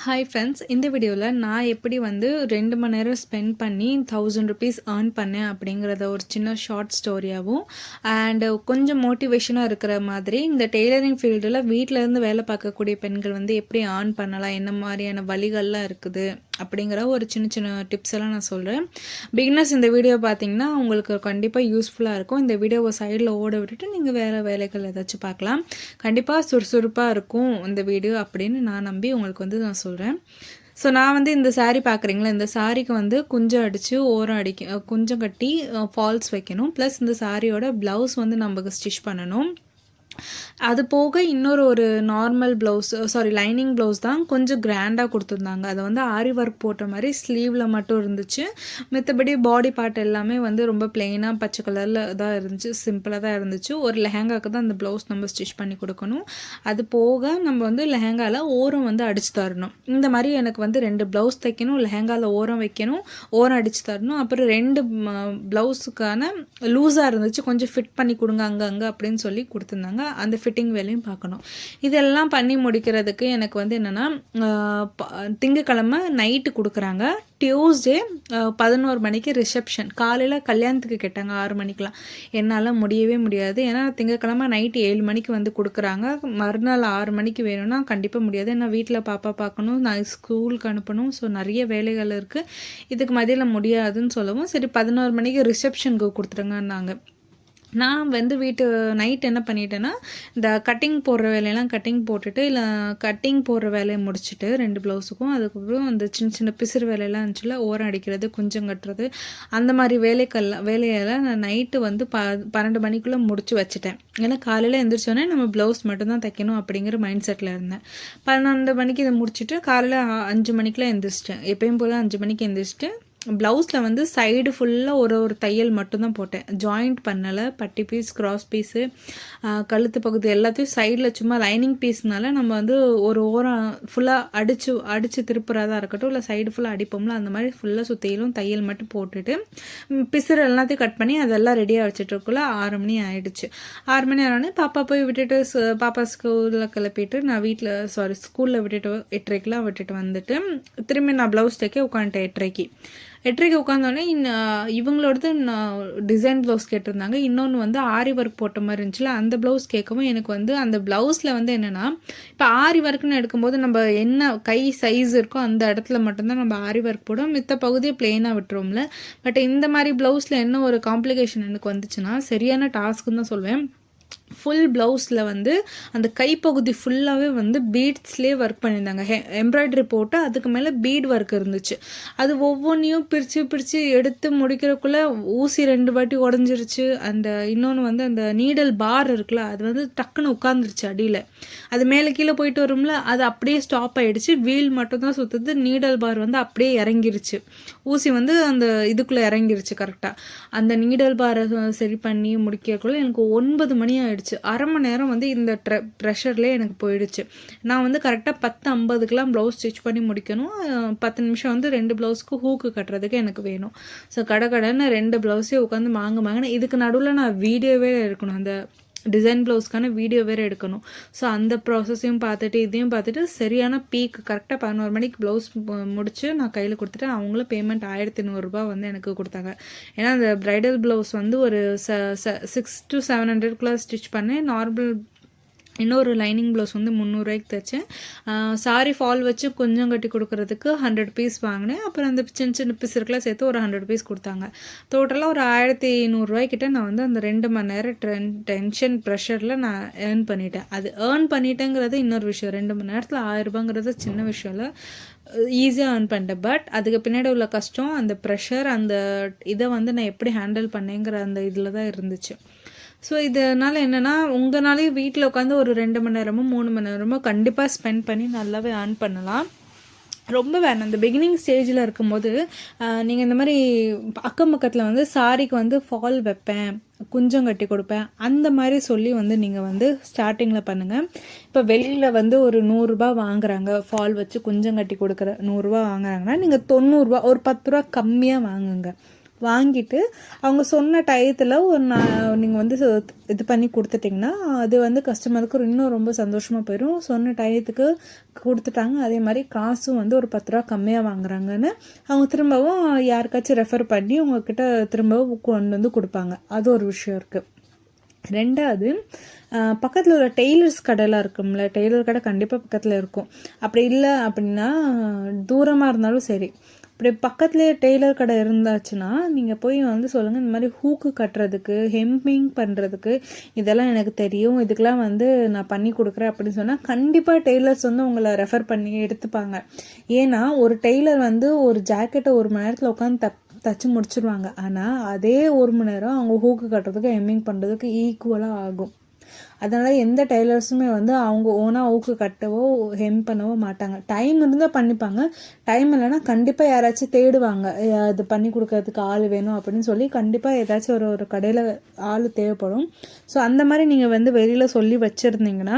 Hi friends, இந்த வீடியோவில் நான் எப்படி வந்து 2 மணி நேரம் ஸ்பெண்ட் பண்ணி ₹1000 ஏர்ன் பண்ணேன் அப்படிங்கிறத ஒரு சின்ன ஷார்ட் ஸ்டோரியாகவும் அண்ட் கொஞ்சம் மோட்டிவேஷனாக இருக்கிற மாதிரி இந்த டெய்லரிங் ஃபீல்டில் வீட்டிலேருந்து வேலை பார்க்கக்கூடிய பெண்கள் வந்து எப்படி ஏர்ன் பண்ணலாம், என்ன மாதிரியான வழிகள்லாம் இருக்குது அப்படிங்கிற ஒரு சின்ன சின்ன டிப்ஸ் எல்லாம் நான் சொல்கிறேன். பிகினர்ஸ் இந்த வீடியோ பார்த்தீங்கன்னா உங்களுக்கு கண்டிப்பாக யூஸ்ஃபுல்லாக இருக்கும். இந்த வீடியோவை சைடில் ஓட விட்டுட்டு நீங்கள் வேறு வேலைகள் ஏதாச்சும் பார்க்கலாம். கண்டிப்பாக சுறுசுறுப்பாக இருக்கும் இந்த வீடியோ அப்படின்னு நான் நம்பி உங்களுக்கு வந்து நான் சொல்கிறேன். ஸோ நான் வந்து இந்த சாரீ பார்க்குறீங்களா, இந்த சாரீக்கு வந்து குஞ்சம் அடித்து ஓரம் குஞ்சம் கட்டி ஃபால்ஸ் வைக்கணும். ப்ளஸ் இந்த சாரியோட ப்ளவுஸ் வந்து நமக்கு ஸ்டிச் பண்ணணும். அது போக இன்னொரு ஒரு நார்மல் ப்ளவுஸ் லைனிங் ப்ளவுஸ் தான் கொஞ்சம் கிராண்டாக கொடுத்துருந்தாங்க. அதை வந்து ஆரி ஒர்க் போட்ட மாதிரி ஸ்லீவில் மட்டும் இருந்துச்சு. மற்றபடி பாடி பார்ட் எல்லாமே வந்து ரொம்ப பிளெயினாக பச்சை கலரில் தான் இருந்துச்சு, சிம்பிளாக தான் இருந்துச்சு. ஒரு லெஹங்காவுக்கு தான் அந்த ப்ளவுஸ் நம்ம ஸ்டிச் பண்ணி கொடுக்கணும். அது போக நம்ம வந்து லெஹங்காவில் ஓரம் வந்து அடித்து தரணும். இந்த மாதிரி எனக்கு வந்து 2 ப்ளவுஸ் தைக்கணும், லெஹங்காவில் ஓரம் வைக்கணும், ஓரம் அடித்து தரணும். அப்புறம் 2 ப்ளவுஸுக்கான லூஸாக இருந்துச்சு, கொஞ்சம் ஃபிட் பண்ணி கொடுங்க அங்கே அப்படின்னு சொல்லி கொடுத்துருந்தாங்க. அந்த ஃபிட்டிங் வேலையும் பார்க்கணும். இதெல்லாம் பண்ணி முடிக்கிறதுக்கு எனக்கு வந்து என்னென்னா, திங்கக்கிழமை நைட்டு கொடுக்குறாங்க, டியூஸ்டே 11 மணிக்கு ரிசப்ஷன். காலையில் கல்யாணத்துக்கு கேட்டாங்க 6 மணிக்கெலாம். என்னால் முடியவே முடியாது. ஏன்னா திங்கக்கிழமை நைட்டு 7 மணிக்கு வந்து கொடுக்குறாங்க. மறுநாள் 6 மணிக்கு வேணும்னா கண்டிப்பாக முடியாது. ஏன்னா வீட்டில் பாப்பா பார்க்கணும், நான் ஸ்கூலுக்கு அனுப்பணும். ஸோ நிறைய வேலைகள் இருக்குது. இதுக்கு மதியில் முடியாதுன்னு சொல்லவும் சரி 11 மணிக்கு ரிசப்ஷனுக்கு கொடுத்துருங்கன்னாங்க. நான் வந்து நைட் என்ன பண்ணிட்டேன்னா, இந்த கட்டிங் போடுற வேலையெல்லாம் கட்டிங் போட்டுட்டு, இல்லை கட்டிங் போடுற வேலையை முடிச்சுட்டு 2 ப்ளவுஸுக்கும், அதுக்கப்புறம் அந்த சின்ன சின்ன பிசிறு வேலையெல்லாம் இருந்துச்சுல, ஓரம் அடிக்கிறது, குஞ்சம் கட்டுறது, அந்த மாதிரி வேலையெல்லாம் நான் நைட்டு வந்து 12 மணிக்குள்ளே முடிச்சு வச்சுட்டேன். ஏன்னா காலையில் எழுந்திரிச்சோன்னே நம்ம ப்ளவுஸ் மட்டும்தான் தைக்கணும் அப்படிங்கிற மைண்ட் செட்டில் இருந்தேன். 12 மணிக்கு இதை முடிச்சுட்டு காலையில் 5 மணிக்கெலாம் எழுந்திரிச்சிட்டேன். எப்பயும் போல் 5 மணிக்கு எழுந்திரிச்சிட்டு ப்ளவுஸில் வந்து சைடு ஃபுல்லாக ஒரு தையல் மட்டும்தான் போட்டேன். ஜாயிண்ட் பண்ணலை. பட்டி பீஸ், கிராஸ் பீஸு, கழுத்து பகுதி எல்லாத்தையும் சைடில் சும்மா லைனிங் பீஸ்னால நம்ம வந்து ஒரு ஓரம் ஃபுல்லாக அடித்து திருப்புறதா இருக்கட்டும், இல்லை சைடு ஃபுல்லாக அடிப்போம்ல, அந்த மாதிரி ஃபுல்லாக சுற்றிலும் தையல் மட்டும் போட்டுட்டு பிசுறு எல்லாத்தையும் கட் பண்ணி அதெல்லாம் ரெடியாக வச்சுட்டுருக்குள்ள 6 மணி ஆகிடுச்சு. 6 மணி ஆனோடனே பாப்பா போய் விட்டுட்டு பாப்பா ஸ்கூலில் கிளப்பிட்டு நான் ஸ்கூலில் விட்டுட்டு 8:30க்கெலாம் விட்டுட்டு வந்துட்டு திரும்பி நான் ப்ளவுஸ் தைக்க உட்காந்துட்டேன். 8:30க்கு உட்காந்தோடனே இவங்களோடது நான் டிசைன் ப்ளவுஸ் கேட்டிருந்தாங்க. இன்னொன்று வந்து ஆரி ஒர்க் போட்ட மாதிரி இருந்துச்சுல, அந்த ப்ளவுஸ் கேட்கவும் எனக்கு வந்து அந்த ப்ளவுஸில் வந்து என்னென்னா, இப்போ ஆரி ஒர்க்குன்னு எடுக்கும்போது நம்ம என்ன கை சைஸ் இருக்கோ அந்த இடத்துல மட்டும்தான் நம்ம ஆரி ஒர்க் போடுவோம், மித்த பகுதியை பிளெயினாக விட்டுருவோம்ல. பட் இந்த மாதிரி ப்ளவுஸில் என்ன ஒரு காம்ப்ளிகேஷன் எனக்கு வந்துச்சுன்னா, சரியான டாஸ்க்குன்னு தான் சொல்வேன். ஃபுல் ப்ளவுஸில் வந்து அந்த கைப்பகுதி ஃபுல்லாகவே வந்து பீட்ஸ்லேயே ஒர்க் பண்ணியிருந்தாங்க. எம்ப்ராய்டரி போட்டு அதுக்கு மேலே பீட் ஒர்க் இருந்துச்சு. அது ஒவ்வொன்றையும் பிரித்து எடுத்து முடிக்கிறதுக்குள்ளே ஊசி 2 வாட்டி உடஞ்சிருச்சு. அந்த இன்னொன்று வந்து அந்த நீடல் பார் இருக்குல்ல, அது வந்து டக்குன்னு உட்காந்துருச்சு அடியில். அது மேலே கீழே போயிட்டு வரும்ல, அது அப்படியே ஸ்டாப் ஆகிடுச்சு. வீல் மட்டும்தான் சுற்றுது, நீடல் பார் வந்து அப்படியே இறங்கிருச்சு. ஊசி வந்து அந்த இதுக்குள்ளே இறங்கிருச்சு கரெக்டாக. அந்த நீடல் பாரை சரி பண்ணி முடிக்கிறதுக்குள்ளே எனக்கு 9 மணி ஆகிடுச்சு. அரை மணி நேரம் வந்து இந்த ப்ரெஷர்லேயே எனக்கு போயிடுச்சு. நான் வந்து கரெக்டாக 10:50க்கெலாம் ப்ளவுஸ் ஸ்டிச் பண்ணி முடிக்கணும். 10 நிமிஷம் வந்து 2 ப்ளவுஸ்க்கு ஹூக்கு கட்டுறதுக்கு எனக்கு வேணும். ஸோ கடைன்னு 2 ப்ளவுஸே உட்காந்து மாங்கினேன். இதுக்கு நடுவில் நான் வீடியோவே இருக்கணும், அந்த டிசைன் ப்ளவுஸ்க்கான வீடியோ வேறு எடுக்கணும். ஸோ அந்த ப்ராசஸையும் பார்த்துட்டு இதையும் பார்த்துட்டு சரியான பீக் கரெக்டாக 11 மணிக்கு ப்ளவுஸ் முடித்து நான் கையில் கொடுத்துட்டேன். அவங்களும் பேமெண்ட் ₹1100 வந்து எனக்கு கொடுத்தாங்க. ஏன்னா அந்த ப்ரைடல் ப்ளவுஸ் வந்து ஒரு 600 to 700 ஸ்டிச் பண்ணேன். நார்மல் இன்னொரு லைனிங் ப்ளவுஸ் வந்து ₹300 தைச்சேன். சாரி ஃபால் வச்சு கொஞ்சம் கட்டி கொடுக்குறதுக்கு 100 பீஸ் வாங்கினேன். அப்புறம் அந்த சின்ன சின்ன பீஸுக்கெலாம் சேர்த்து ஒரு 100 பீஸ் கொடுத்தாங்க. டோட்டலாக ஒரு ₹1500 கிட்ட நான் வந்து அந்த 2 மணி நேரம் டென்ஷன் ப்ரெஷரில் நான் ஏர்ன் பண்ணிட்டேன். அது ஏர்ன் பண்ணிட்டேங்கிறது இன்னொரு விஷயம். 2 மணி நேரத்தில் ₹1000 சின்ன விஷயம் இல்லை, ஈஸியாக ஏர்ன் பண்ணிட்டேன். பட் அதுக்கு பின்னாடி உள்ள கஷ்டம், அந்த ப்ரெஷர், அந்த இதை வந்து நான் எப்படி ஹேண்டில் பண்ணேங்கிற அந்த இதில் தான் இருந்துச்சு. ஸோ இதனால் என்னென்னா, உங்களாலேயும் வீட்டில் உட்காந்து ஒரு 2 மணி நேரமோ 3 மணி நேரமோ கண்டிப்பாக ஸ்பெண்ட் பண்ணி நல்லாவே ஏர்ன் பண்ணலாம். ரொம்ப வேணாம். இந்த பிகினிங் ஸ்டேஜில் இருக்கும்போது நீங்கள் இந்த மாதிரி அக்கம் பக்கத்தில் வந்து சாரிக்கு வந்து ஃபால் வைப்பேன், குஞ்சம் கட்டி கொடுப்பேன், அந்த மாதிரி சொல்லி வந்து நீங்கள் வந்து ஸ்டார்டிங்கில் பண்ணுங்கள். இப்போ வெளியில் வந்து ஒரு ₹100 வாங்குறாங்க, ஃபால் வச்சு குஞ்சம் கட்டி கொடுக்குற ₹100 வாங்குறாங்கன்னா நீங்கள் ₹90 ஒரு ₹10 கம்மியாக வாங்கிட்டு அவங்க சொன்ன டயத்தில் ஒரு நீங்கள் வந்து இது பண்ணி கொடுத்துட்டிங்கன்னா அது வந்து கஸ்டமருக்கு இன்னும் ரொம்ப சந்தோஷமாக போயிடும். சொன்ன டயத்துக்கு கொடுத்துட்டாங்க, அதே மாதிரி காசும் வந்து ஒரு 10 ரூபா கம்மியாக வாங்குறாங்கன்னு அவங்க திரும்பவும் யாருக்காச்சும் ரெஃபர் பண்ணி உங்ககிட்ட திரும்பவும் கொண்டு வந்து கொடுப்பாங்க. அது ஒரு விஷயம் இருக்குது. ரெண்டாவது, பக்கத்தில் உள்ள டெய்லர்ஸ் கடைலாம் இருக்கும்ல, டெய்லர் கடை கண்டிப்பாக பக்கத்தில் இருக்கும். அப்படி இல்லை அப்படின்னா தூரமாக இருந்தாலும் சரி, இப்படி பக்கத்துலேயே டெய்லர் கடை இருந்தாச்சுன்னா நீங்கள் போய் வந்து சொல்லுங்கள், இந்த மாதிரி ஹூக்கு கட்டுறதுக்கு, ஹெம்பிங் பண்ணுறதுக்கு இதெல்லாம் எனக்கு தெரியும், இதுக்கெலாம் வந்து நான் பண்ணி கொடுக்குறேன் அப்படின்னு சொன்னால் கண்டிப்பாக டெய்லர்ஸ் வந்து உங்களை ரெஃபர் பண்ணி எடுத்துப்பாங்க. ஏன்னா ஒரு டெய்லர் வந்து ஒரு ஜாக்கெட்டை 1 மணி நேரத்தில் உட்காந்து தச்சு முடிச்சிடுவாங்க. ஆனால் அதே 1 மணி நேரம் அவங்க ஹூக்கு கட்டுறதுக்கு ஹெம்மிங் பண்ணுறதுக்கு ஈக்குவலாக ஆகும். அதனால் எந்த டெய்லர்ஸுமே வந்து அவங்க ஓனாக ஊக்கு கட்டவோ ஹெம் பண்ணவோ மாட்டாங்க. டைம் இருந்தால் பண்ணிப்பாங்க, டைம் இல்லைன்னா கண்டிப்பாக யாராச்சும் தேடுவாங்க, அது பண்ணி கொடுக்கறதுக்கு ஆள் வேணும் அப்படின்னு சொல்லி கண்டிப்பாக ஏதாச்சும் ஒரு கடையில் ஆள் தேவைப்படும். ஸோ அந்த மாதிரி நீங்கள் வந்து வெளியில் சொல்லி வச்சுருந்தீங்கன்னா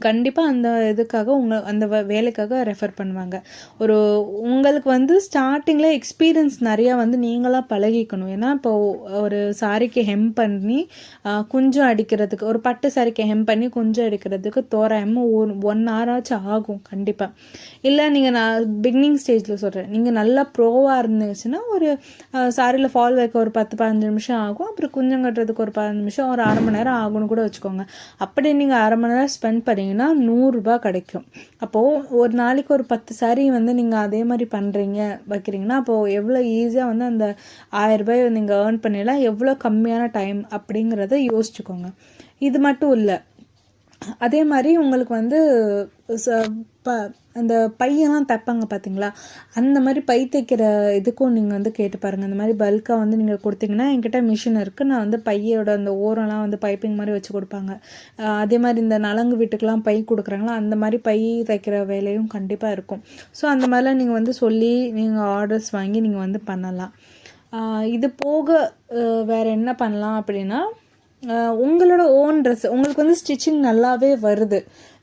கண்டிப்பாக அந்த இதுக்காக அந்த வேலைக்காக ரெஃபர் பண்ணுவாங்க. உங்களுக்கு வந்து ஸ்டார்டிங்கில் எக்ஸ்பீரியன்ஸ் நிறையா வந்து நீங்களாக பழகிக்கணும். ஏன்னா இப்போ ஒரு சாரிக்கு ஹெம் பண்ணி குஞ்சம் அடிக்கிறதுக்கு, ஒரு பட்டு சாரிக்கு ஹெம் பண்ணி குஞ்சம் அடிக்கிறதுக்கு தோராயமாக 1 hour ஆச்சும் ஆகும் கண்டிப்பாக. இல்லை நீங்கள் நான் பிகினிங் ஸ்டேஜில் சொல்கிறேன், நீங்கள் நல்லா ப்ரோவாக இருந்துச்சுன்னா ஒரு சாரியில் ஃபால் வைக்க ஒரு 10-15 நிமிஷம் ஆகும். அப்புறம் குஞ்சம் கட்டுறதுக்கு ஒரு 15 நிமிஷம், ஒரு 1/2 மணி நேரம் ஆகும்னு கூட வச்சுக்கோங்க. அப்படி நீங்கள் 1/2 மணி நேரம் ஸ்பெண்ட் பண்ணிங்கன்னா 100 ரூபாய் கிடைக்கும். அப்போது ஒரு நாளைக்கு ஒரு 10 சாரி வந்து நீங்கள் அதே மாதிரி பண்ணுறீங்க வைக்கிறீங்கன்னா அப்போது எவ்வளோ ஈஸியாக வந்து அந்த 1000 ரூபாய் நீங்கள் ஏர்ன் பண்ணிடலாம், எவ்வளோ கம்மியான டைம் அப்படிங்கிறத யோசிச்சுக்கோங்க. இது மட்டும் இல்லை, அதே மாதிரி உங்களுக்கு வந்து அந்த பையெல்லாம் தைப்பாங்க பார்த்தீங்களா, அந்த மாதிரி பை தைக்கிற இதுக்கும் நீங்கள் வந்து கேட்டு பாருங்கள். அந்த மாதிரி பல்காக வந்து நீங்கள் கொடுத்தீங்கன்னா, என்கிட்ட மிஷின் இருக்குது, நான் வந்து பையோட அந்த ஓரம்லாம் வந்து பைப்பிங் மாதிரி வச்சு கொடுப்பாங்க. அதே மாதிரி இந்த நலங்கு வீட்டுக்கெலாம் பை கொடுக்குறாங்களா, அந்த மாதிரி பை தைக்கிற வேலையும் கண்டிப்பாக இருக்கும். ஸோ அந்த மாதிரிலாம் நீங்கள் வந்து சொல்லி நீங்கள் ஆர்டர்ஸ் வாங்கி நீங்கள் வந்து பண்ணலாம். இது போக வேறு என்ன பண்ணலாம் அப்படின்னா, உங்களோட ஓன் ட்ரெஸ் உங்களுக்கு வந்து ஸ்டிச்சிங் நல்லாவே வருது,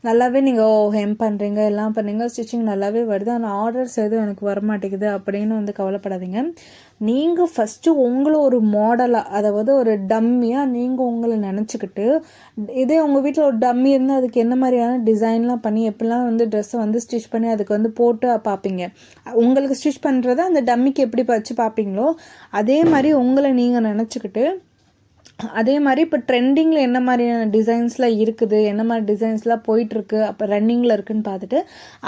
நல்லாவே நீங்கள் ஹெம் பண்ணுறீங்க, எல்லாம் பண்ணுறீங்க, ஸ்டிச்சிங் நல்லாவே வருது, ஆனால் ஆர்டர்ஸ் எதுவும் எனக்கு வரமாட்டேங்குது அப்படின்னு வந்து கவலைப்படாதீங்க. நீங்கள் ஃபஸ்ட்டு உங்களை ஒரு மாடலாக, அதாவது ஒரு டம்மியாக நீங்கள் உங்களை நினச்சிக்கிட்டு, இதே உங்கள் வீட்டில் ஒரு டம்மி இருந்தால் அதுக்கு என்ன மாதிரியான டிசைன்லாம் பண்ணி எப்படிலாம் வந்து ட்ரெஸ்ஸை வந்து ஸ்டிச் பண்ணி அதுக்கு வந்து போட்டு பார்ப்பீங்க. உங்களுக்கு ஸ்டிச் பண்ணுறத அந்த டம்மிக்கு எப்படி வச்சு பார்ப்பீங்களோ அதே மாதிரி உங்களை நீங்கள் நினச்சிக்கிட்டு, அதே மாதிரி இப்போ ட்ரெண்டிங்கில் என்ன மாதிரியான டிசைன்ஸ்லாம் இருக்குது, என்ன மாதிரி டிசைன்ஸ்லாம் போயிட்டுருக்கு, அப்போ ரன்னிங்கில் இருக்குதுன்னு பார்த்துட்டு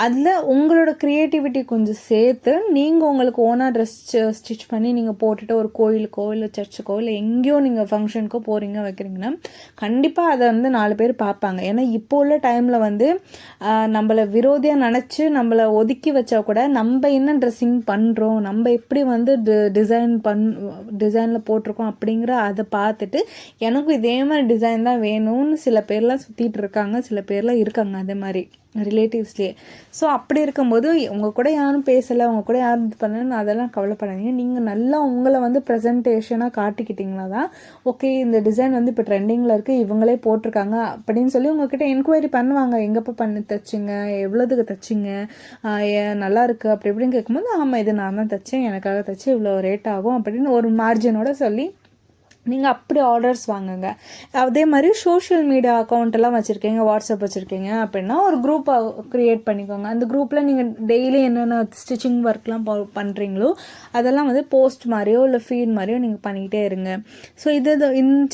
அதில் உங்களோட க்ரியேட்டிவிட்டி கொஞ்சம் சேர்த்து நீங்கள் உங்களுக்கு ஓனாக ட்ரெஸ் ஸ்டிச் பண்ணி நீங்கள் போட்டுட்டு ஒரு கோயிலுக்கோ இல்லை சர்ச்சுக்கோ இல்லை எங்கேயோ நீங்கள் ஃபங்க்ஷனுக்கோ போகிறீங்க வைக்கிறீங்கன்னா கண்டிப்பாக அதை வந்து 4 பேர் பார்ப்பாங்க. ஏன்னா இப்போ உள்ள டைமில் வந்து நம்மளை விரோதியாக நினச்சி நம்மளை ஒதுக்கி வச்சா கூட நம்ம என்ன ட்ரெஸ்ஸிங் பண்ணுறோம், நம்ம எப்படி வந்து டிசைனில் போட்டிருக்கோம் அப்படிங்கிற அதை பார்த்துட்டு எனக்கும் இதே மாதிரி டிசைன் தான் வேணும்னு சில பேர்லாம் சுற்றிட்டு இருக்காங்க, சில பேர்லாம் இருக்காங்க அதே மாதிரி ரிலேட்டிவ்ஸ்லேயே. ஸோ அப்படி இருக்கும்போது உங்கள் கூட யாரும் பேசலை, உங்கள் கூட யாரும் இது பண்ணலன்னு அதெல்லாம் கவலைப்படாதீங்க. நீங்கள் நல்லா உங்களை வந்து ப்ரெசன்டேஷனாக காட்டிக்கிட்டிங்கன்னா தான் ஓகே இந்த டிசைன் வந்து இப்போ ட்ரெண்டிங்கில் இருக்குது, இவங்களே போட்டிருக்காங்க அப்படின்னு சொல்லி உங்கள்கிட்ட என்கொயரி பண்ணுவாங்க. எங்கேப்போ பண்ணி தைச்சிங்க, எவ்வளோதுக்கு தைச்சிங்க, நல்லா இருக்குது அப்படி இப்படின்னு கேட்கும்போது ஆமாம் இது நான் தான் தைச்சேன், எனக்காக தைச்சி இவ்வளோ ரேட் ஆகும் அப்படின்னு ஒரு மார்ஜினோட சொல்லி நீங்கள் அப்படி ஆர்டர்ஸ் வாங்குங்க. அதே மாதிரி சோஷியல் மீடியா அக்கௌண்ட்டெல்லாம் வச்சுருக்கீங்க, வாட்ஸ்அப் வச்சுருக்கீங்க அப்படின்னா ஒரு குரூப்பை க்ரியேட் பண்ணிக்கோங்க. அந்த குரூப்பில் நீங்கள் டெய்லி என்னென்ன ஸ்டிச்சிங் ஒர்க்லாம் பண்ணுறீங்களோ அதெல்லாம் வந்து போஸ்ட் மாதிரியோ இல்லை ஃபீட் மாதிரியோ நீங்கள் பண்ணிக்கிட்டே இருங்க. ஸோ இந்த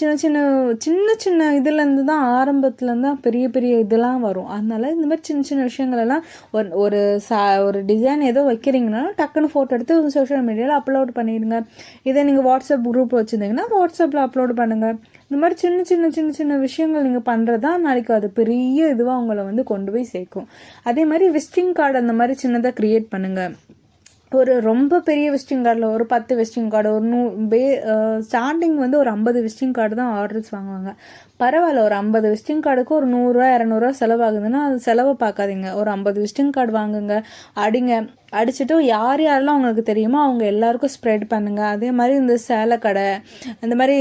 சின்ன சின்ன இதுலேருந்து தான் ஆரம்பத்துலேருந்து தான் பெரிய பெரிய இதெல்லாம் வரும். அதனால் இந்த மாதிரி சின்ன சின்ன விஷயங்களெல்லாம் ஒரு டிசைன் ஏதோ வைக்கிறீங்கன்னா டக்குன்னு ஃபோட்டோ எடுத்து சோஷியல் மீடியாவில் அப்லோட் பண்ணிடுங்க. இதே நீங்கள் வாட்ஸ்அப் குரூப் வச்சுருந்தீங்கன்னா வாட்ஸ்அப்பில் அப்லோடு பண்ணுங்கள். இந்த மாதிரி சின்ன சின்ன விஷயங்கள் நீங்கள் பண்ணுறது தான் நாளைக்கு அது பெரிய இதுவாக உங்களை வந்து கொண்டு போய் சேர்க்கும். அதே மாதிரி விசிட்டிங் கார்டு அந்த மாதிரி சின்னதாக க்ரியேட் பண்ணுங்கள். ஒரு ரொம்ப பெரிய விசிட்டிங் கார்டில் ஒரு 10 விசிட்டிங் கார்டு, ஒரு ஸ்டார்டிங் வந்து ஒரு 50 விசிட்டிங் கார்டு தான் ஆர்டர்ஸ் வாங்குவாங்க. பரவாயில்ல, ஒரு 50 விசிட்டிங் கார்டுக்கு ஒரு 100 ரூபா 200 ரூபா செலவாகுதுன்னா அது செலவை பார்க்காதீங்க. ஒரு 50 விசிட்டிங் கார்டு வாங்குங்க, அடிங்க. அடிச்சுட்டு யார் யாரெல்லாம் உங்களுக்கு தெரியுமோ அவங்க எல்லாருக்கும் ஸ்ப்ரெட் பண்ணுங்கள். அதே மாதிரி இந்த சேலை கடை, அந்த மாதிரி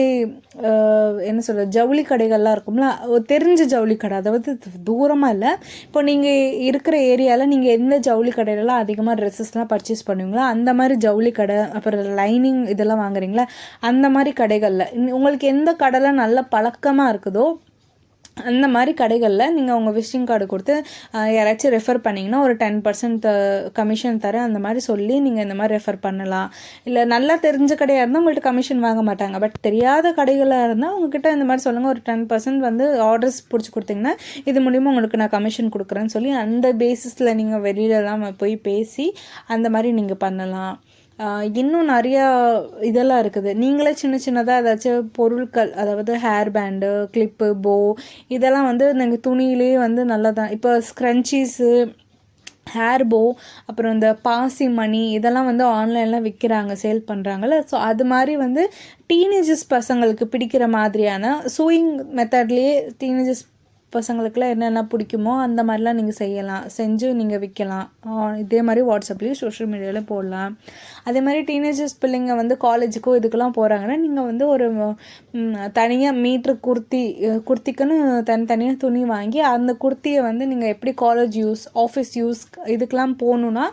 என்ன சொல்கிறது, ஜவுளி கடைகள்லாம் இருக்கும்ல, தெரிஞ்ச ஜவுளி கடை, அதாவது தூரமாக இல்லை, இப்போ நீங்கள் இருக்கிற ஏரியாவில் நீங்கள் எந்த ஜவுளி கடையிலலாம் அதிகமாக ட்ரெஸ்ஸஸ்லாம் பர்ச்சேஸ் பண்ணுவீங்களோ அந்த மாதிரி ஜவுளி கடை, அப்புறம் லைனிங் இதெல்லாம் வாங்குறீங்களா அந்த மாதிரி கடைகளில் உங்களுக்கு எந்த கடையில் நல்ல பழக்கமாக இருக்குதோ அந்த மாதிரி கடைகளில் நீங்கள் உங்கள் விசிட்டிங் கார்டு கொடுத்து யாராச்சும் ரெஃபர் பண்ணிங்கன்னா ஒரு 10% கமிஷன் தரேன் அந்த மாதிரி சொல்லி நீங்கள் இந்த மாதிரி ரெஃபர் பண்ணலாம். இல்லை நல்லா தெரிஞ்ச கடையாக இருந்தால் உங்கள்கிட்ட கமிஷன் வாங்க மாட்டாங்க. பட் தெரியாத கடைகளாக இருந்தால் உங்ககிட்ட இந்த மாதிரி சொல்லுங்கள், ஒரு 10% வந்து ஆர்டர்ஸ் பிடிச்சி கொடுத்தீங்கன்னா இது மூலிமா உங்களுக்கு நான் கமிஷன் கொடுக்குறேன்னு சொல்லி அந்த பேசிஸில் நீங்கள் வெளியிலலாம் போய் பேசி அந்த மாதிரி நீங்கள் பண்ணலாம். இன்னும் நிறையா இதெல்லாம் இருக்குது. நீங்களே சின்ன சின்னதாக ஏதாச்சும் பொருட்கள், அதாவது ஹேர் பேண்டு, கிளிப்பு, போ, இதெல்லாம் வந்து நீங்கள் துணியிலே வந்து நல்லா தான் இப்போ ஸ்க்ரன்ச்சீஸு, ஹேர் போ, அப்புறம் இந்த பாசி மணி இதெல்லாம் வந்து ஆன்லைனில் விற்கிறாங்க, சேல் பண்ணுறாங்கல்ல. ஸோ அது மாதிரி வந்து டீனேஜர்ஸ் பசங்களுக்கு பிடிக்கிற மாதிரியான சூயிங் மெத்தட்லேயே டீனேஜர்ஸ் பசங்களுக்குலாம் என்னென்ன பிடிக்குமோ அந்த மாதிரிலாம் நீங்கள் செய்யலாம், செஞ்சு நீங்கள் விற்கலாம். இதே மாதிரி வாட்ஸ்அப்லேயும் சோஷியல் மீடியாவிலையும் போடலாம். அதே மாதிரி டீனேஜர்ஸ் பிள்ளைங்க வந்து காலேஜுக்கோ இதுக்கெல்லாம் போகிறாங்கன்னா நீங்கள் வந்து ஒரு தனியாக மீட்ரு குர்த்திக்குன்னு தனித்தனியாக துணி வாங்கி அந்த குர்த்தியை வந்து நீங்கள் எப்படி காலேஜ் யூஸ், ஆஃபீஸ் யூஸ் இதுக்கெலாம் போகணுன்னா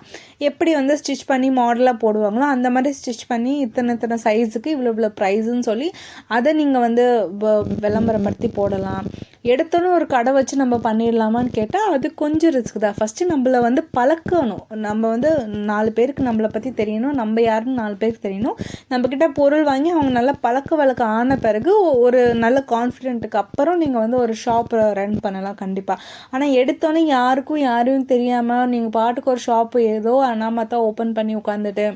எப்படி வந்து ஸ்டிச் பண்ணி மாடலாக போடுவாங்களோ அந்த மாதிரி ஸ்டிச் பண்ணி இத்தனை சைஸுக்கு இவ்வளோ ப்ரைஸுன்னு சொல்லி அதை நீங்கள் வந்து விளம்பரப்படுத்தி போடலாம். எடுத்தோன்னு ஒரு கடை வச்சு நம்ம பண்ணிடலாமான்னு கேட்டால் அது கொஞ்சம் ரிஸ்க் தான். ஃபஸ்ட்டு நம்மளை வந்து பழக்கணும். நம்ம வந்து 4 பேருக்கு நம்மளை பற்றி தெரியணும், நம்ம யாருன்னு 4 பேருக்கு தெரியணும். நம்மக்கிட்ட பொருள் வாங்கி அவங்க நல்லா பழக்க வழக்கம் ஆன பிறகு ஒரு நல்ல கான்ஃபிடென்ட்டுக்கு அப்புறம் நீங்கள் வந்து ஒரு ஷாப்பை ரன் பண்ணலாம் கண்டிப்பாக. ஆனால் எடுத்தோன்னே யாரையும் தெரியாமல் நீங்கள் பாட்டுக்கு ஒரு ஷாப்பு ஏதோ அனாமத்தா ஓப்பன் பண்ணி உட்காந்துட்டு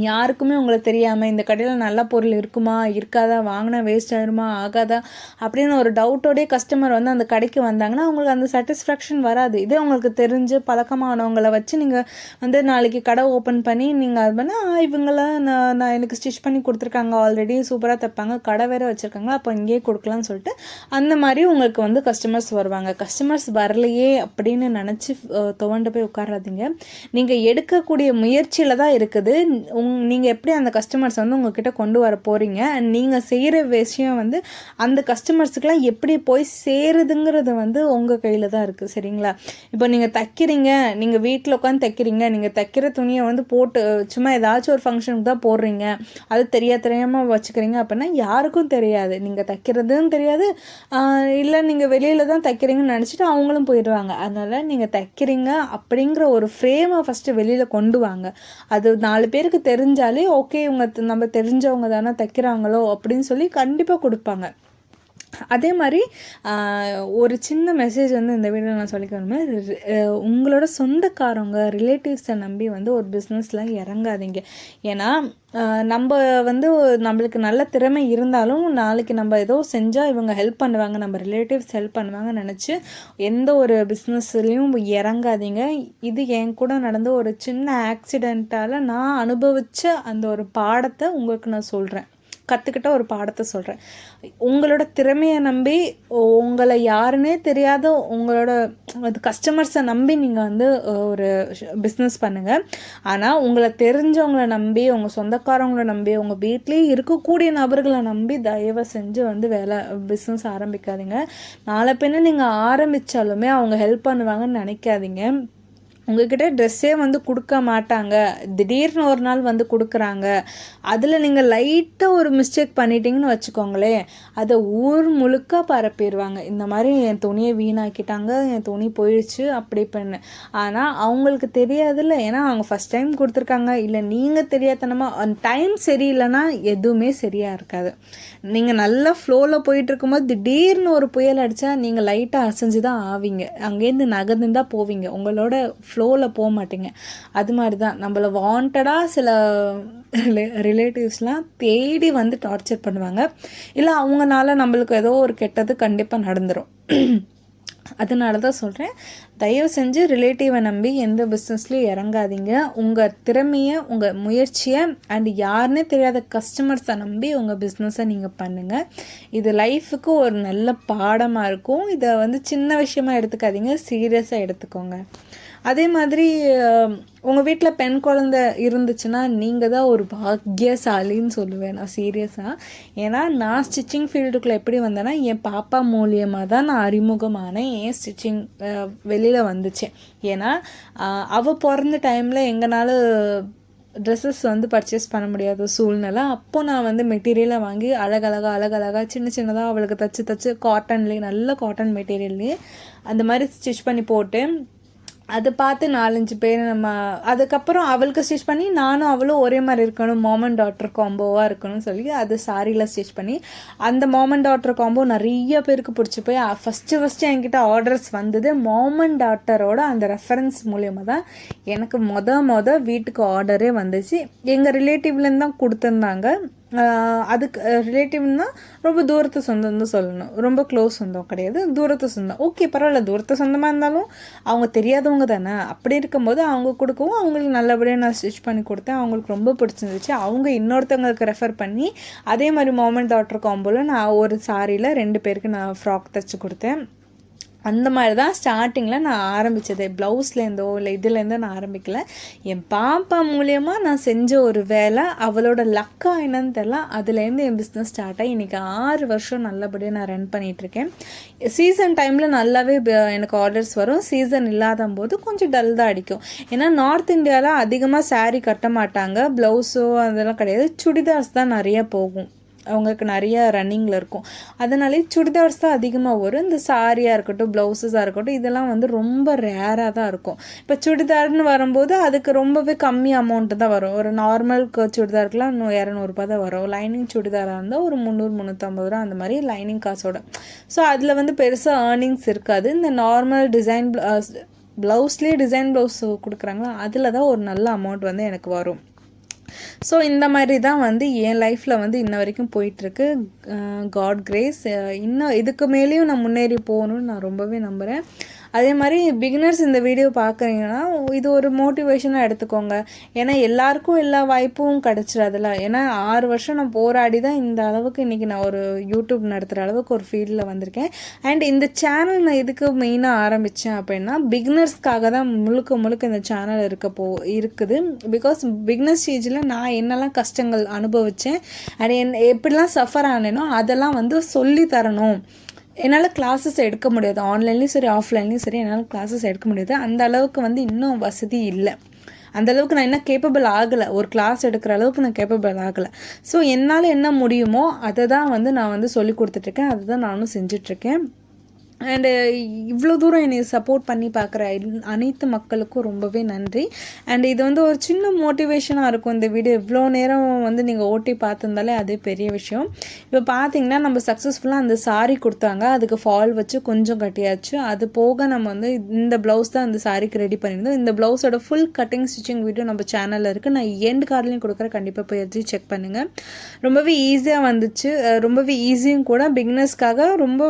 யாருக்குமே உங்களை தெரியாமல் இந்த கடையில் நல்ல பொருள் இருக்குமா இருக்காதா, வாங்கினா வேஸ்ட் ஆகிருமா ஆகாதா அப்படின்னு ஒரு டவுட்டோடே கஸ்டமர் வந்து அந்த கடைக்கு வந்தாங்கன்னா அவங்களுக்கு அந்த சாட்டிஸ்ஃபேக்ஷன் வராது. இதே உங்களுக்கு தெரிஞ்சு பழக்கமானவங்களை வச்சு நீங்கள் வந்து நாளைக்கு கடை ஓப்பன் பண்ணி நீங்கள் அது பண்ணால் இவங்களாம் நான் எனக்கு ஸ்டிச் பண்ணி கொடுத்துருக்காங்க, ஆல்ரெடி சூப்பராக தைப்பாங்க, கடை வேறு வச்சுருக்காங்க, அப்போ இங்கேயே கொடுக்கலான்னு சொல்லிட்டு அந்த மாதிரி உங்களுக்கு வந்து கஸ்டமர்ஸ் வருவாங்க. கஸ்டமர்ஸ் வரலையே அப்படின்னு நினச்சி துவண்டு போய் உட்காராதீங்க. நீங்கள் எடுக்கக்கூடிய முயற்சியில் தான் இருக்குது. நீங்கள் எப்படி அந்த கஸ்டமர்ஸ் வந்து உங்ககிட்ட கொண்டு வர போகிறீங்க, நீங்கள் செய்கிற விஷயம் வந்து அந்த கஸ்டமர்ஸுக்கெலாம் எப்படி போய் சேருதுங்கிறது வந்து உங்கள் கையில் தான் இருக்குது. சரிங்களா? இப்போ நீங்கள் தைக்கிறீங்க, நீங்கள் வீட்டில் உட்காந்து தைக்கிறீங்க, நீங்கள் தைக்கிற துணியை வந்து போட்டு சும்மா ஏதாச்சும் ஒரு ஃபங்க்ஷனுக்கு தான் போடுறீங்க, அது தெரியாமல் வச்சுக்கிறீங்க அப்படின்னா யாருக்கும் தெரியாது, நீங்கள் தைக்கிறதும் தெரியாது, இல்லை நீங்கள் வெளியில் தான் தைக்கிறீங்கன்னு நினச்சிட்டு அவங்களும் போயிடுவாங்க. அதனால் நீங்கள் தைக்கிறீங்க அப்படிங்கிற ஒரு ஃப்ரேமை ஃபஸ்ட்டு வெளியில் கொண்டு வாங்க. அது 4 பேருக்கு தெரிஞ்சாலே ஓகே இவங்க நம்ம தெரிஞ்சவங்க தானே தைக்கிறாங்களோ அப்படின்னு சொல்லி கண்டிப்பாக கொடுப்பாங்க. அதே மாதிரி ஒரு சின்ன மெசேஜ் வந்து இந்த வீடியோவில் நான் சொல்லிக்கணுமே, உங்களோட சொந்தக்காரங்க ரிலேட்டிவ்ஸை நம்பி வந்து ஒரு பிஸ்னஸில் இறங்காதீங்க. ஏன்னா நம்ம வந்து நம்மளுக்கு நல்ல திறமை இருந்தாலும் நாளைக்கு நம்ம ஏதோ செஞ்சால் இவங்க ஹெல்ப் பண்ணுவாங்க, நம்ம ரிலேட்டிவ்ஸ் ஹெல்ப் பண்ணுவாங்கன்னு நினச்சி எந்த ஒரு பிஸ்னஸ்லேயும் இறங்காதீங்க. இது என் கூட நடந்த ஒரு சின்ன ஆக்சிடெண்ட்டால் நான் அனுபவித்த அந்த ஒரு பாடத்தை உங்களுக்கு நான் சொல்கிறேன், கற்றுக்கிட்ட ஒரு பாடத்தை சொல்கிறேன். உங்களோட திறமையை நம்பி உங்களை யாருன்னே தெரியாத உங்களோட கஸ்டமர்ஸை நம்பி நீங்கள் வந்து ஒரு பிஸ்னஸ் பண்ணுங்கள். ஆனால் உங்களை தெரிஞ்சவங்களை நம்பி, உங்கள் சொந்தக்காரவங்களை நம்பி, உங்கள் வீட்லேயே இருக்கக்கூடிய நபர்களை நம்பி தயவு செஞ்சு வந்து பிஸ்னஸ் ஆரம்பிக்காதீங்க. நாளை பின்ன நீங்கள் ஆரம்பித்தாலுமே அவங்க ஹெல்ப் பண்ணுவாங்கன்னு நினைக்காதீங்க. உங்கள்கிட்ட ட்ரெஸ்ஸே வந்து கொடுக்க மாட்டாங்க, திடீர்னு ஒரு நாள் வந்து கொடுக்குறாங்க, அதில் நீங்கள் லைட்டாக ஒரு மிஸ்டேக் பண்ணிட்டீங்கன்னு வச்சுக்கோங்களேன், அதை ஊர் முழுக்க பரப்பிடுவாங்க. இந்த மாதிரி என் துணியை வீணாக்கிட்டாங்க, என் துணி போயிடுச்சு அப்படி பண்ணு. ஆனால் அவங்களுக்கு தெரியாதுல்ல, ஏன்னா அவங்க ஃபஸ்ட் டைம் கொடுத்துருக்காங்க. இல்லை நீங்கள் தெரியாதனமாக அந்த டைம் சரியில்லைன்னா எதுவுமே சரியாக இருக்காது. நீங்கள் நல்லா ஃப்ளோவில் போயிட்டு இருக்கும்போது திடீர்னு ஒரு புயல் அடித்தா நீங்கள் லைட்டாக அசைஞ்சு தான் ஆவீங்க, அங்கேருந்து நகர்ந்து தான் போவீங்க, உங்களோட ஃப்ளோவில் போக மாட்டீங்க. அது மாதிரி தான் நம்மளை வாண்டடாக சில ரிலேட்டிவ்ஸ்லாம் தேடி வந்து டார்ச்சர் பண்ணுவாங்க. இல்லை அவங்கனால நம்மளுக்கு ஏதோ ஒரு கெட்டது கண்டிப்பாக நடந்துடும். அதனால தான் சொல்கிறேன், தயவு செஞ்சு ரிலேட்டிவை நம்பி எந்த பிஸ்னஸ்லையும் இறங்காதீங்க. உங்கள் திறமையை, உங்கள் முயற்சியை அண்ட் யாருன்னே தெரியாத கஸ்டமர்ஸை நம்பி உங்கள் பிஸ்னஸை நீங்கள் பண்ணுங்கள். இது லைஃபுக்கு ஒரு நல்ல பாடமாக இருக்கும். இதை வந்து சின்ன விஷயமாக எடுத்துக்காதீங்க, சீரியஸாக எடுத்துக்கோங்க. அதே மாதிரி உங்கள் வீட்டில் பெண் குழந்தை இருந்துச்சுன்னா நீங்கள் தான் ஒரு பாக்கியசாலின்னு சொல்லுவேன் நான் சீரியஸாக. ஏன்னா நான் ஸ்டிச்சிங் ஃபீல்டுக்குள்ளே எப்படி வந்தேன்னா என் பாப்பா மூலியமாக தான் நான் அறிமுகமானேன். ஏன் ஸ்டிச்சிங் வெளியில் வந்துச்சு. ஏன்னா அவள் பிறந்த டைமில் எங்கனால ட்ரெஸ்ஸஸ் வந்து பர்ச்சேஸ் பண்ண முடியாத சூழ்நிலை. அப்போது நான் வந்து மெட்டீரியலை வாங்கி அழகழகாக சின்னதாக அவளுக்கு தச்சு காட்டன்லேயே, நல்ல காட்டன் மெட்டீரியல்லையே அந்த மாதிரி ஸ்டிச் பண்ணி போட்டு அதை பார்த்து 4-5 பேர் நம்ம அதுக்கப்புறம் அவளுக்கு ஸ்டிச் பண்ணி நானும் அவளும் ஒரே மாதிரி இருக்கணும், மாம் அண்ட் டாட்டர் காம்போவாக இருக்கணும்னு சொல்லி அது சாரியில் ஸ்டிச் பண்ணி அந்த மாம் அண்ட் டாட்டர் காம்போ நிறைய பேருக்கு பிடிச்சி போய் ஃபஸ்ட்டு என்கிட்ட ஆர்டர்ஸ் வந்தது மாம் அண்ட் டாட்டரோட அந்த ரெஃபரன்ஸ் மூலியமாக தான் எனக்கு மொத வீட்டுக்கு ஆர்டரே வந்துச்சு. எங்கள் ரிலேட்டிவ்லேருந்து தான் கொடுத்துருந்தாங்க. அதுக்கு ரிலேட்டிவ்னா ரொம்ப தூரத்து சொந்தம் தான் சொல்லணும், ரொம்ப க்ளோஸ் சொந்தம் கிடையாது, தூரத்து சொந்தம். ஓகே பரவாயில்ல, தூரத்து சொந்தமாக இருந்தாலும் அவங்க தெரியாதவங்க தானே. அப்படி இருக்கும்போது அவங்க கொடுக்கவும் அவங்களுக்கு நல்லபடியாக நான் ஸ்டிச் பண்ணி கொடுத்தேன். அவங்களுக்கு ரொம்ப பிடிச்சிருந்துச்சு. அவங்க இன்னொருத்தவங்களுக்கு ரெஃபர் பண்ணி அதே மாதிரி மாம் அண்ட் டாட்டர் காம்போவில் நான் ஒரு சாரியில் 2 பேருக்கு நான் ஃப்ராக் தைச்சி கொடுத்தேன். அந்த மாதிரி தான் ஸ்டார்டிங்கில் நான் ஆரம்பித்தது. ப்ளவுஸ்லேருந்தோ இல்லை இதுலேருந்தோ நான் ஆரம்பிக்கலை. என் பாப்பா மூலியமாக நான் செஞ்ச ஒரு வேலை, அவளோட லக்கா என்னன்னு தெரில, அதுலேருந்து என் பிஸ்னஸ் ஸ்டார்ட் ஆகி இன்றைக்கி 6 வருஷம் நல்லபடியாக நான் ரன் பண்ணிகிட்ருக்கேன். சீசன் டைமில் நல்லாவே எனக்கு ஆர்டர்ஸ் வரும். சீசன் இல்லாத போது கொஞ்சம் டல் தான் அடிக்கும். ஏன்னா நார்த் இந்தியாவில் அதிகமாக சாரீ கட்ட மாட்டாங்க, ப்ளவுஸோ அதெல்லாம் கிடையாது, சுடிதார்ஸ் தான் நிறையா போகும், அவங்களுக்கு நிறைய ரன்னிங்கில் இருக்கும். அதனாலே சுடிதார்ஸ் தான் அதிகமாக வரும். இந்த சாரியாக இருக்கட்டும், ப்ளவுஸஸாக இருக்கட்டும், இதெல்லாம் வந்து ரொம்ப ரேராக தான் இருக்கும். இப்போ சுடிதார்னு வரும்போது அதுக்கு ரொம்பவே கம்மி அமௌண்ட்டு தான் வரும். ஒரு நார்மல் சுடிதாருக்குலாம் 200 தான் வரும். லைனிங் சுடிதாராக இருந்தால் ஒரு 300-350 ரூபா அந்த மாதிரி லைனிங் காசோட. ஸோ அதில் வந்து பெருசாக ஏர்னிங்ஸ் இருக்காது. இந்த நார்மல் டிசைன் ப்ளவுஸ்லேயே டிசைன் ப்ளவுஸ் கொடுக்குறாங்களா, அதில் தான் ஒரு நல்ல அமௌண்ட் வந்து எனக்கு வரும். ஸோ இந்த மாதிரி தான் வந்து என் லைஃப்பில் வந்து இன்ன வரைக்கும் போயிட்டுருக்கு. God grace. இன்னும் இதுக்கு மேலேயும் நான் முன்னேறி போகணுன்னு நான் ரொம்பவே நம்புகிறேன். அதே மாதிரி பிகினர்ஸ் இந்த வீடியோ பார்க்குறீங்கன்னா இது ஒரு மோட்டிவேஷனாக எடுத்துக்கோங்க. ஏன்னா எல்லாருக்கும் எல்லா வாய்ப்பும் கிடச்சிடாதுல. ஏன்னா 6 வருஷம் நான் போராடி தான் இந்த அளவுக்கு இன்றைக்கி நான் ஒரு யூடியூப் நடத்துகிற அளவுக்கு ஒரு ஃபீல்டில் வந்திருக்கேன். அண்ட் இந்த சேனல் நான் எதுக்கு மெயினாக ஆரம்பித்தேன் அப்படின்னா பிகினர்ஸ்க்காக தான் முழுக்க இந்த சேனல் இருக்குது. பிகாஸ் பிகினர் ஸ்டேஜில் நான் என்னெல்லாம் கஷ்டங்கள் அனுபவித்தேன் அண்ட் எப்படிலாம் சஃபர் ஆனேனோ அதெல்லாம் வந்து சொல்லி தரணும். என்னால் கிளாஸஸ் எடுக்க முடியாது, ஆன்லைன்லேயும் சரி ஆஃப்லைன்லேயும் சரி என்னால் கிளாஸஸ் எடுக்க முடியாது. அந்த அளவுக்கு வந்து இன்னும் வசதி இல்லை. அந்தளவுக்கு நான் இன்னும் கேப்பபிள் ஆகலை, ஒரு கிளாஸ் எடுக்கிற அளவுக்கு நான் கேப்பபிள் ஆகலை. ஸோ என்னால் என்ன முடியுமோ அதை தான் வந்து நான் வந்து சொல்லி கொடுத்துட்ருக்கேன், அதை தான் நானும் செஞ்சிட்ருக்கேன். அண்டு இவ்வளோ தூரம் என்னை சப்போர்ட் பண்ணி பார்க்குற அனைத்து மக்களுக்கும் ரொம்பவே நன்றி. அண்ட் இது வந்து ஒரு சின்ன மோட்டிவேஷனாக இருக்கும். இந்த வீடியோ இவ்வளோ நேரம் வந்து நீங்கள் ஓட்டி பார்த்துருந்தாலே அதே பெரிய விஷயம். இப்போ பார்த்தீங்கன்னா நம்ம சக்ஸஸ்ஃபுல்லாக அந்த சாரீ கொடுத்தாங்க, அதுக்கு ஃபால் வச்சு கொஞ்சம் கட்டியாச்சு. அது போக நம்ம வந்து இந்த ப்ளவுஸ் தான் அந்த சாரீக்கு ரெடி பண்ணியிருந்தோம். இந்த ப்ளவுஸோட ஃபுல் கட்டிங் ஸ்டிச்சிங் வீடியோ நம்ம சேனலில் இருக்குது, நான் எண்ட் கார்ட்லேயும் கொடுக்குறேன், கண்டிப்பாக போய் செக் பண்ணுங்கள். ரொம்பவே ஈஸியாக வந்துச்சு, ரொம்பவே ஈஸியும் கூட. பிகினர்ஸ்க்காக ரொம்ப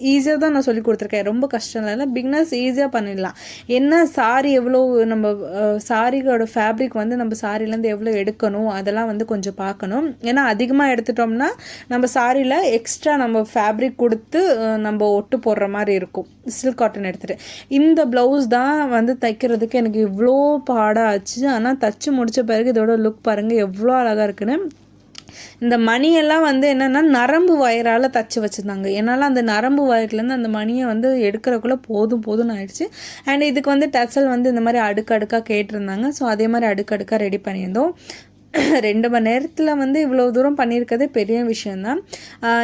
ஈஸியாக தான் நான் சொல்லி கொடுத்துருக்கேன், ரொம்ப கஷ்டம் இல்லை. பிகினர்ஸ் ஈஸியாக பண்ணிடலாம். என்ன சாரி எவ்வளோ நம்ம சாரியோட ஃபேப்ரிக் வந்து நம்ம சாரிலேருந்து எவ்வளோ எடுக்கணும் அதெல்லாம் வந்து கொஞ்சம் பார்க்கணும். ஏன்னா அதிகமாக எடுத்துட்டோம்னா நம்ம சாரியில் எக்ஸ்ட்ரா நம்ம ஃபேப்ரிக் கொடுத்து நம்ம ஒட்டு போடுற மாதிரி இருக்கும். சில்க் காட்டன் எடுத்துகிட்டு இந்த ப்ளவுஸ் தான் வந்து தைக்கிறதுக்கு எனக்கு இவ்வளோ பாடாச்சு. ஆனால் தைச்சி முடித்த பிறகு இதோட லுக் பாருங்கள் எவ்வளோ அழகாக இருக்குன்னு. இந்த மணியெல்லாம் வந்து என்னென்னா நரம்பு வயரால் தச்சு வச்சுருந்தாங்க. என்னால் அந்த நரம்பு வயர்லேருந்து அந்த மணியை வந்து எடுக்கிறக்குள்ளே போதும்னு ஆயிடுச்சு. அண்ட் இதுக்கு வந்து டசல் வந்து இந்த மாதிரி அடுக்கடுக்காக கேட்டிருந்தாங்க. ஸோ அதே மாதிரி அடுக்கடுக்காக ரெடி பண்ணியிருந்தோம். 2 மணி நேரத்தில் வந்து இவ்வளோ தூரம் பண்ணியிருக்கதே பெரிய விஷயந்தான்.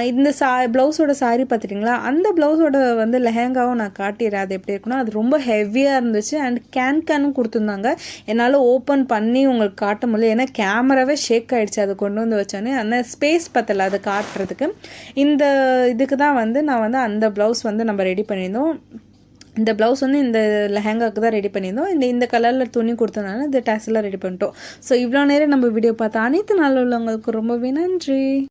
இந்த ப்ளவுஸோட சாரி பார்த்துட்டிங்களா, அந்த ப்ளவுஸோட வந்து லெஹங்காவும் நான் காட்டிடுறேன் அது எப்படி இருக்குன்னா, அது ரொம்ப ஹெவியாக இருந்துச்சு. அண்ட் கேனும் கொடுத்துருந்தாங்க. என்னால் ஓப்பன் பண்ணி உங்களுக்கு காட்ட முடியல, ஏன்னா கேமராவே ஷேக் ஆகிடுச்சு அதை கொண்டு வந்து வச்சோன்னே. அந்த ஸ்பேஸ் பத்தலை அதை காட்டுறதுக்கு. இந்த இதுக்கு தான் வந்து நான் வந்து அந்த ப்ளவுஸ் வந்து நம்ம ரெடி பண்ணியிருந்தோம். இந்த ப்ளவுஸ் வந்து இந்த லெஹங்காவுக்கு தான் ரெடி பண்ணியிருந்தோம். இந்த கலரில் துணி கொடுத்தனால இந்த டேஸெல்லாம் ரெடி பண்ணிட்டோம். ஸோ இவ்வளோ நேரம் நம்ம வீடியோ பார்த்த அனைத்து நல்ல உள்ளவங்களுக்கு ரொம்பவே நன்றி.